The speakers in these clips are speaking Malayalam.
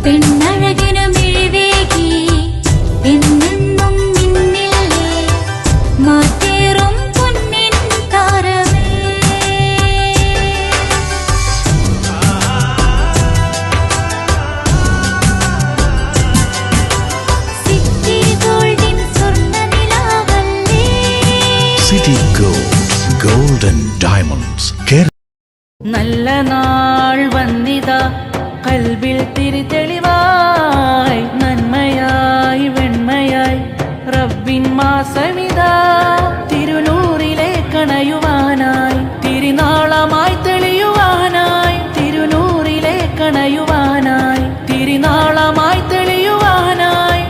പെണ്ണഴകിനു മിഴിവേകി എന്നെന്നും നിന്നില്ലേ മാറ്റേറും പൊന്നിൻ താരമേ. സിറ്റി ഗോൾഡിൻ സ്വർണ്ണനിലാവല്ലേ. City golden diamonds. നല്ല നാൾ വന്നിതാ കൽബിൽ തിരിതെളിവായി നന്മയായി വെണ്മയായി റബ്ബിൻ മാസമിതാ തിരുനൂറിലെ കണയുവാനായി തിരുനാളമായി തെളിയുവാനായി തിരുനൂറിലെ കണയുവാനായി തിരുനാളമായി തെളിയുവാനായി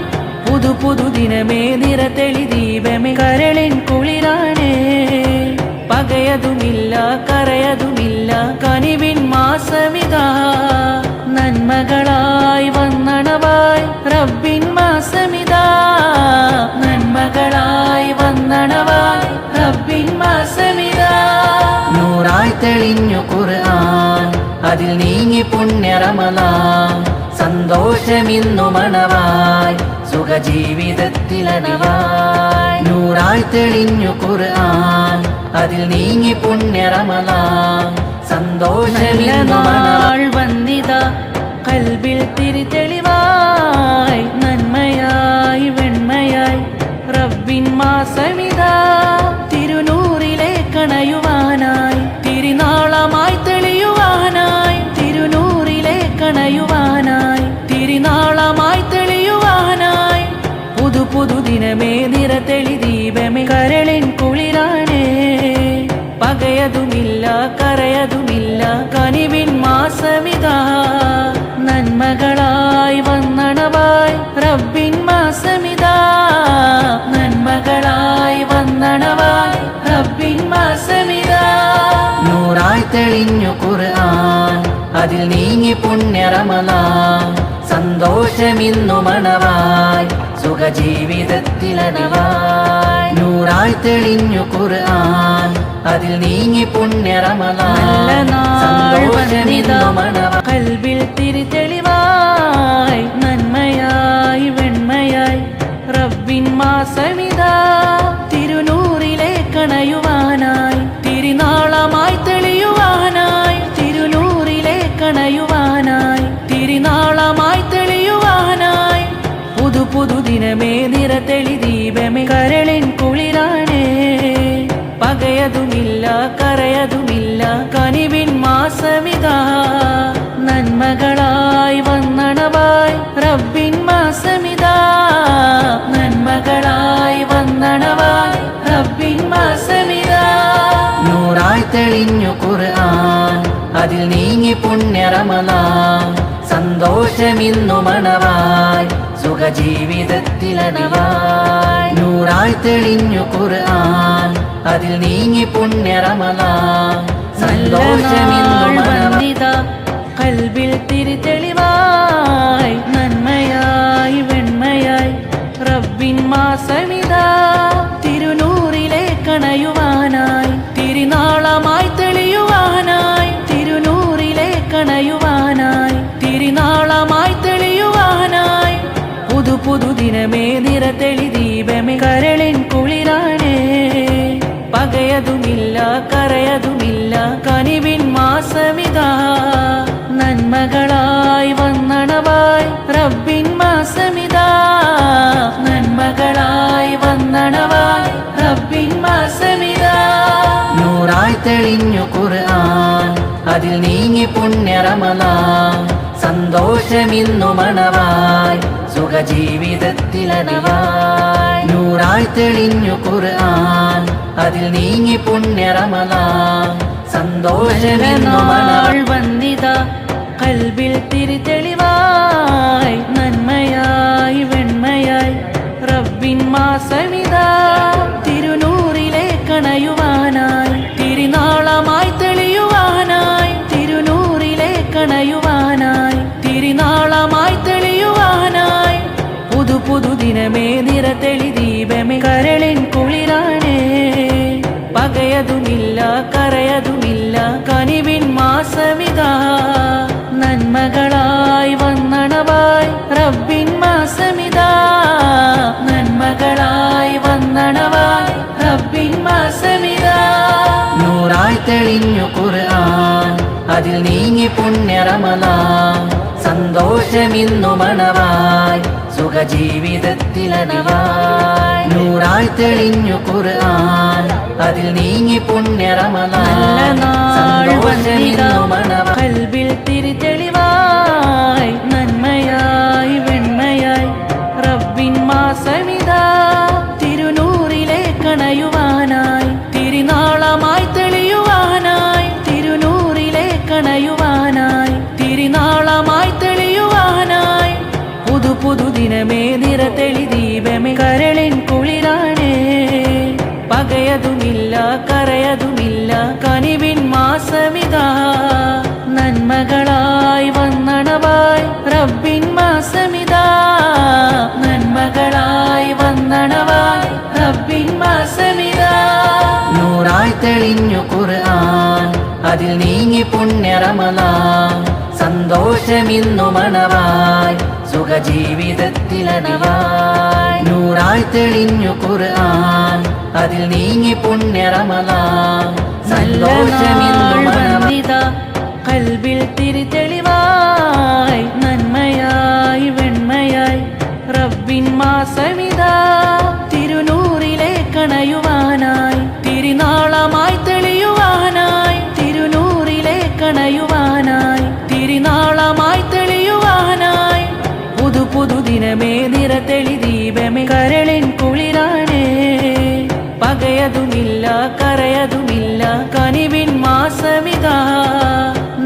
പുതു പുതു ദിനമേ നിറതെളി ദീപമേ കരളിൻ കുളിരാണേ പകയതുമില്ല കരയതുമില്ല കനിവിൻ മാസമിതാ നന്മകളായി വന്നണവായി റബ്ബിൻ മാസമിതാ നന്മകളായി വന്നണവായി റബ്ബിൻ മാസമിതാ നൂറായി തെളിഞ്ഞു ഖുർആൻ അതിൽ നീങ്ങി പുണ്യ റമളാൻ സന്തോഷമിന്നു മണവായി സുഖജീവിതത്തിലതിയായി നൂറായി തെളിഞ്ഞു ഖുർആൻ അതിൽ നീങ്ങി പുണ്യ റമളാൻ സന്തോഷമിന്നു മണവായി വന്നിതാ കൽബിൽ തിരിതെളിവായി നന്മയായി വെണ്മയായി റബ്ബിൻ മാസമിതാ തിരുനൂറിലെ കണയുവാനായി തിരുനാളമായി തെളിയുവാനായി തിരുനൂറിലെ കണയുവാനായി തിരുനാളമായി തെളിയുവാനായി പുതു പുതു ദിനമേ നിറതെളി ദീപമേ കരളിൻ കുളിരാണേ പകയതുമില്ല കരയതുമില്ല കനിവിൻ മാസമിതാ നന്മകളായി വന്നണവായി റബ്ബിൻ മാസമിതാ നന്മകളായി വന്നണവായി റബ്ബിൻ മാസമിതാ നൂറായി തെളിഞ്ഞു ഖുർആൻ അതിൽ നീങ്ങി പുണ്യ റമളാൻ സന്തോഷമിന്നു മണവായി സുഖജീവിതത്തിലതിയായി നൂറായി തെളിഞ്ഞു ഖുർആൻ അതിൽ നീങ്ങി പുണ്യ റമളാൻ സന്തോഷമിന്നു മണവായി കൽബിൽ തിരിതെളിവായി നന്മയായി വെണ്മയായി റബ്ബിൻ മാസമിതാ തിരുനൂറിലെ കണയുവാനായി തിരുനാളമായി തെളിയുവാനായി തിരുനൂറിലെ കണയുവാനായി തിരുനാളമായി തെളിയുവാനായി പുതു പുതു ദിനമേ നിറതെളി ദീപമേ കരളിൻ കുളിരാണേ പകയതുമില്ല കരയതുമില്ല കനിവിൻ മാസമിതാ നന്മകളായി വന്നണവായി റബ്ബിൻ മാസമിതാ നന്മകളായി വന്നണവായി റബ്ബിൻ മാസമിതാ നൂറായി തെളിഞ്ഞു ഖുർആൻ അതിൽ നീങ്ങി പുണ്യ റമളാൻ സന്തോഷമിന്നു മണവായി സുഖജീവിതത്തിലതിയായി നൂറായി തെളിഞ്ഞു ഖുർആൻ അതിൽ നീങ്ങി പുണ്യ റമളാൻ സന്തോഷമിന്നു മണവായി കൽബിൽ തിരിതെളിവായി നന്മയായി വെണ്മയായി റബ്ബിൻ മാസമിതാ തിരുനൂറിലെ കണയുവാനായി തിരുനാളമായി തെളിയുവാനായി തിരുനൂറിലെ കണയുവാനായി തിരുനാളമായി തെളിയുവാനായി പുതു പുതു ദിനമേ നിറതെളി ദീപമേ കരളിൻ കുളിരാണേ പകയതുമില്ല കരയതുമില്ല കനിവിൻ മാസമിതാ നന്മകളായി വന്നണവായി റബ്ബിൻ മാസമിതാ നന്മകളായി വന്നണവായി റബ്ബിൻ മാസമിതാ നൂറായി തെളിഞ്ഞു ഖുർആൻ അതിൽ നീങ്ങി പുണ്യ റമളാൻ സന്തോഷമിന്നു മണവായി സുഖജീവിതത്തിലതിയായി നൂറായി തെളിഞ്ഞു ഖുർആൻ അതിൽ നീങ്ങി പുണ്യ റമളാൻ സന്തോഷമിന്നു മണവായി വന്നിതാ കൽബിൽ തിരിതെളിവായി നന്മയായി വെണ്മയായി റബ്ബിൻ മാസമിതാ തിരുനൂറിലെ കണയുവാനായി തിരുനാളമായി തെളിയുവാനായി തിരുനൂറിലെ കണയുവാനായി തിരുനാളമായി തെളിയുവാനായി പുതു പുതു ദിനമേ നിറതെളി ദീപമേ കരളിൻ കുളിരാണേ പകയതുമില്ല കരയതുമില്ല കനിവിൻ മാസമിതാ നന്മകളായി വന്നണവായി അതിൽ നീങ്ങി പുണ്യ റമളാൻ സന്തോഷമിന്നു മണവായി സുഖജീവിതത്തിലനവായി നൂറായി തെളിഞ്ഞു ഖുർആൻ അതിൽ നീങ്ങി പുണ്യ റമളാൻ സന്തോഷമിന്നു മണവായി കൽബിൽ തിരിതെളിവായി നന്മയായി വെണ്മയായി റബ്ബിൻ മാസമിതാ തിരുനൂറിലെ കണയുവാനായി തിരുനാളമായി തെളിയുവാനായി തിരുനൂറിലെ കണയുവാനായി തിരുനാളമായി തെളിയുവാനായി പുതു പുതു ദിനമേ നിറതെളി ദീപമേ കരളിൻ കുളിരാണേ പകയതുമില്ല കരയതുമില്ല കനിവിൻ മാസമിതാ നന്മകളായി വന്നണവായി റബ്ബിൻ മാസമിതാ നന്മകളായി വന്നണവായി റബ്ബിൻ മാസമിതാ നൂറായി തെളിഞ്ഞു ഖുർആൻ അതിൽ നീങ്ങി പുണ്യ റമളാൻ സന്തോഷമിന്നു മണവായി സുഖജീവിതത്തിലനവായി നൂറായി തെളിഞ്ഞു ഖുർആൻ അതിൽ നീങ്ങി പുണ്യ റമളാൻ സന്തോഷമിന്നു മണവായി കൽബിൽ തിരിതെളിവായി നന്മയായി വെണ്മയായി റബ്ബിൻ മാസമിതാ തിരുനൂറിലെ കണയുവാനായി തിരുനാളമായി തെളിയുവാനായി തിരുനൂറിലെ കണയുവാനായി തിരുനാളമായി തെളിയുവാനായി പുതു പുതു ദിനമേ നിറതെളി ദീപമേ കരളിൻ കുളിരാണേ പകയതുമില്ല കരയതുമില്ല കനിവിൻ മാസമിതാ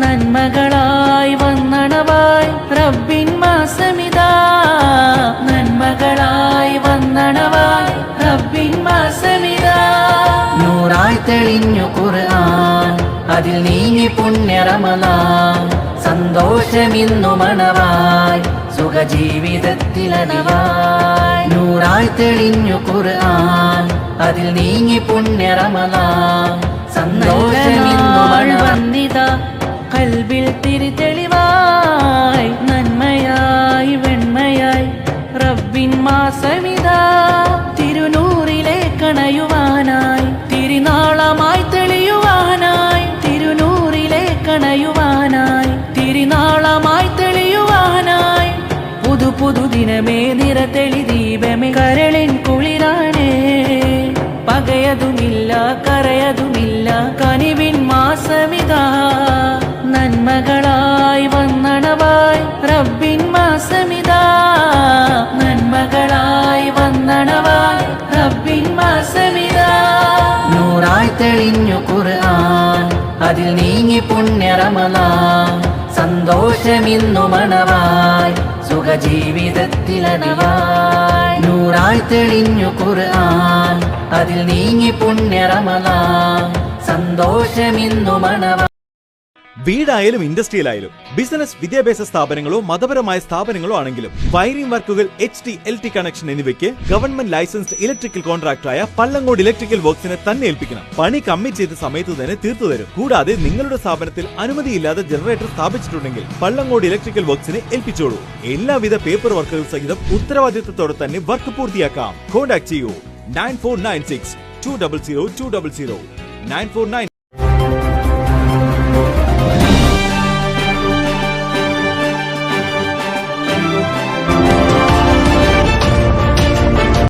നന്മകളായി വന്നണവായി റബ്ബിൻ മാസമിതാ നന്മകളായി വന്നണവായി റബ്ബിൻ മാസമിതാ നൂറായി തെളിഞ്ഞു ഖുർആൻ അതിൽ നീങ്ങി പുണ്യ റമളാൻ സന്തോഷമിന്നു മണവായി സുഖജീവിതത്തിലനവായി നൂറായി തെളിഞ്ഞു ഖുർആൻ അതിൽ നീങ്ങി പുണ്യ റമളാൻ സന്തോഷമിന്നു മണവായി കൽബിൽ തിരിതെളിവായി നന്മയായി വെണ്മയായി റബ്ബിൻ മാസമിതാ തിരുനൂറിലെ കണയുവാനായി തിരുനാളമായി തെളിയുവാനായി തിരുനൂറിലെ കണയുവാനായി തിരുനാളമായി തെളിയുവാനായി പുതു പുതു ദിനമേ നിറതെളി ദീപമേ കരളിൻ കുളിരാണേ പകയതുമില്ല കരയതുമില്ല കനിവിൻ മാസമിതാ നന്മകളായി വന്നണവായി റബ്ബിൻ മാസമിതാ നന്മകളായി വന്നണവായി റബ്ബിൻ മാസമിതാ നൂറായി തെളിഞ്ഞു ഖുർആൻ അതിൽ നീങ്ങി പുണ്യ റമളാൻ സന്തോഷമിന്നു മണവായി സുഖജീവിതത്തിലനവായി നൂറായി തെളിഞ്ഞു ഖുർആൻ അതിൽ നീങ്ങി പുണ്യ റമളാൻ സന്തോഷമിന്നു മണവായി വീടായാലും ഇൻഡസ്ട്രിയലായാലും ബിസിനസ് വിദ്യാഭ്യാസ സ്ഥാപനങ്ങളോ മതപരമായ സ്ഥാപനങ്ങളോ ആണെങ്കിലും വയറിംഗ് വർക്കുകൾ HT LT കണക്ഷൻ എന്നിവയ്ക്ക് ഗവൺമെന്റ് ലൈസൻസ്ഡ് ഇലക്ട്രിക്കൽ കോൺട്രാക്ടറായ പള്ളങ്ങോട് ഇലക്ട്രിക്കൽ വർക്സിനെ തന്നെ ഏൽപ്പിക്കണം. പണി കമ്മിറ്റ് ചെയ്ത സമയത്ത് തന്നെ തീർത്തു തരും. കൂടാതെ നിങ്ങളുടെ സ്ഥാപനത്തിൽ അനുമതിയില്ലാതെ ജനറേറ്റർ സ്ഥാപിച്ചിട്ടുണ്ടെങ്കിൽ പള്ളങ്ങോട് ഇലക്ട്രിക്കൽ വർക്സിനെ ഏൽപ്പിച്ചോളൂ. എല്ലാവിധ പേപ്പർ വർക്കുകൾ സഹിതം ഉത്തരവാദിത്തത്തോടെ തന്നെ വർക്ക് പൂർത്തിയാക്കാം. കോൺടാക്ട് ചെയ്യൂ 9496 200 200 9496